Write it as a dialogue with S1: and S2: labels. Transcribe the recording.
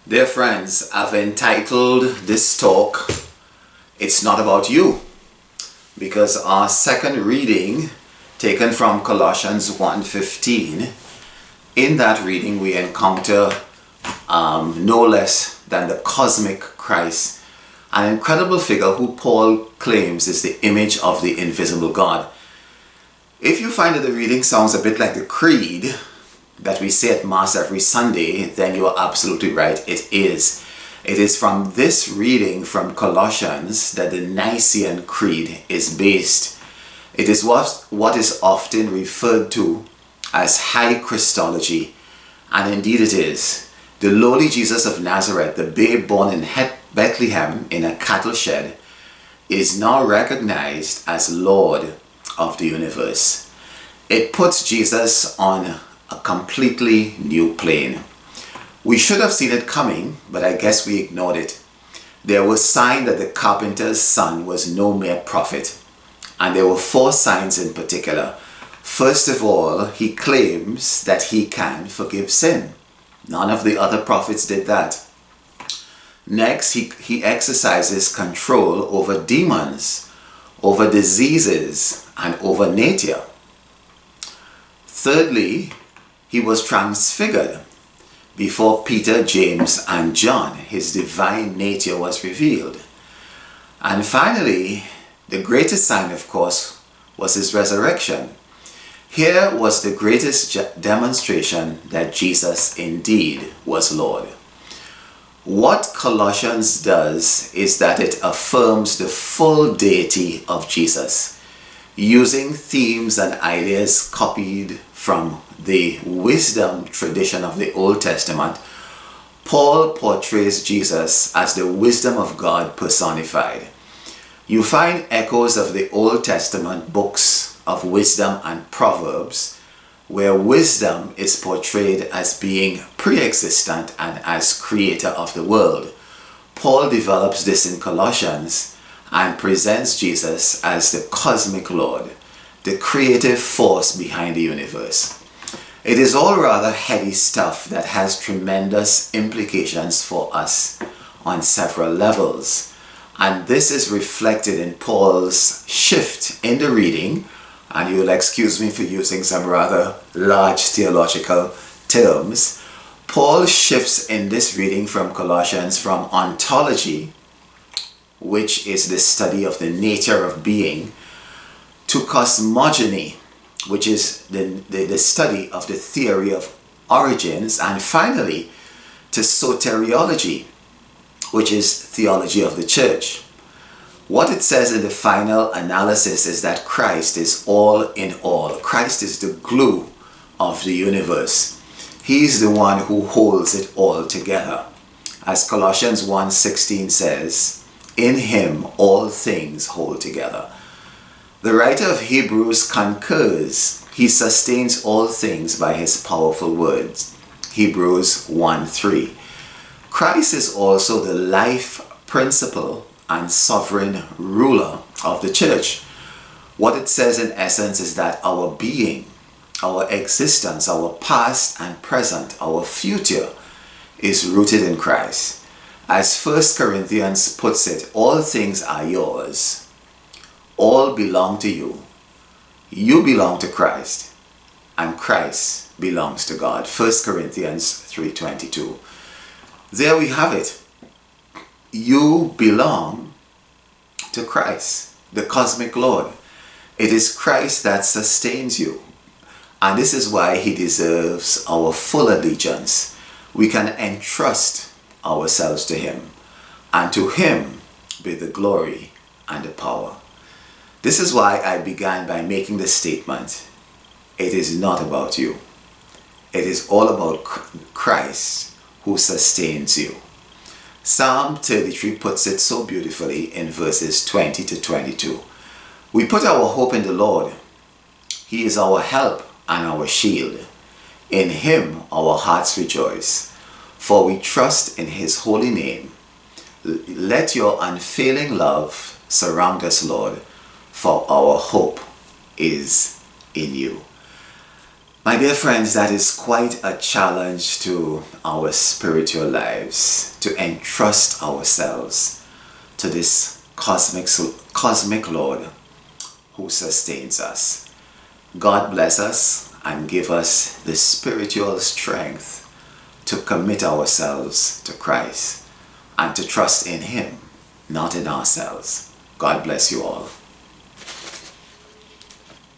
S1: Dear friends, I've entitled this talk, It's Not About You, because our second reading, taken from Colossians 1:15, in that reading we encounter no less than the cosmic Christ, an incredible figure who Paul claims is the image of the invisible God. If you find that the reading sounds a bit like the creed that we say at Mass every Sunday, then you are absolutely right. It is. It is from this reading from Colossians that the Nicene Creed is based. It is what is often referred to as high Christology, and indeed it is. The lowly Jesus of Nazareth, the babe born in Bethlehem in a cattle shed, is now recognized as Lord of the universe. It puts Jesus on a completely new plane. We should have seen it coming, but I guess we ignored it. There was sign that the carpenter's son was no mere prophet, and there were 4 signs in particular. First of all, he claims that he can forgive sin. None of the other prophets did that. Next, he exercises control over demons, over diseases, and over nature. Thirdly, he was transfigured. Before Peter, James, and John, his divine nature was revealed. And finally, the greatest sign, of course, was his resurrection. Here was the greatest demonstration that Jesus indeed was Lord. What Colossians does is that it affirms the full deity of Jesus, using themes and ideas copied from the wisdom tradition of the Old Testament. Paul portrays Jesus as the wisdom of God personified. You find echoes of the Old Testament books of wisdom and Proverbs, where wisdom is portrayed as being pre-existent and as creator of the world. Paul develops this in Colossians and presents Jesus as the cosmic Lord, the creative force behind the universe. It is all rather heady stuff that has tremendous implications for us on several levels. And this is reflected in Paul's shift in the reading, and you'll excuse me for using some rather large theological terms. Paul shifts in this reading from Colossians from ontology, which is the study of the nature of being, to cosmogony, which is the study of the theory of origins, and finally to soteriology, which is theology of the church. What it says in the final analysis is that Christ is all in all. Christ is the glue of the universe. He is the one who holds it all together. As Colossians 1:16 says, in him all things hold together. The writer of Hebrews concurs. He sustains all things by his powerful words. Hebrews 1:3. Christ is also the life principle and sovereign ruler of the church. What it says in essence is that our being, our existence, our past and present, our future is rooted in Christ. As 1 Corinthians puts it, all things are yours. All belong to you. You belong to Christ, and Christ belongs to God. 1 Corinthians 3:22. There we have it. You belong to Christ, the cosmic Lord. It is Christ that sustains you, and this is why he deserves our full allegiance. We can entrust ourselves to him, and to him be the glory and the power. This is why I began by making the statement, it is not about you. It is all about Christ who sustains you. Psalm 33 puts it so beautifully in verses 20 to 22. We put our hope in the Lord. He is our help and our shield. In him our hearts rejoice, for we trust in his holy name. Let your unfailing love surround us, Lord, for our hope is in you. My dear friends, that is quite a challenge to our spiritual lives, to entrust ourselves to this cosmic Lord who sustains us. God bless us and give us the spiritual strength to commit ourselves to Christ and to trust in Him, not in ourselves. God bless you all.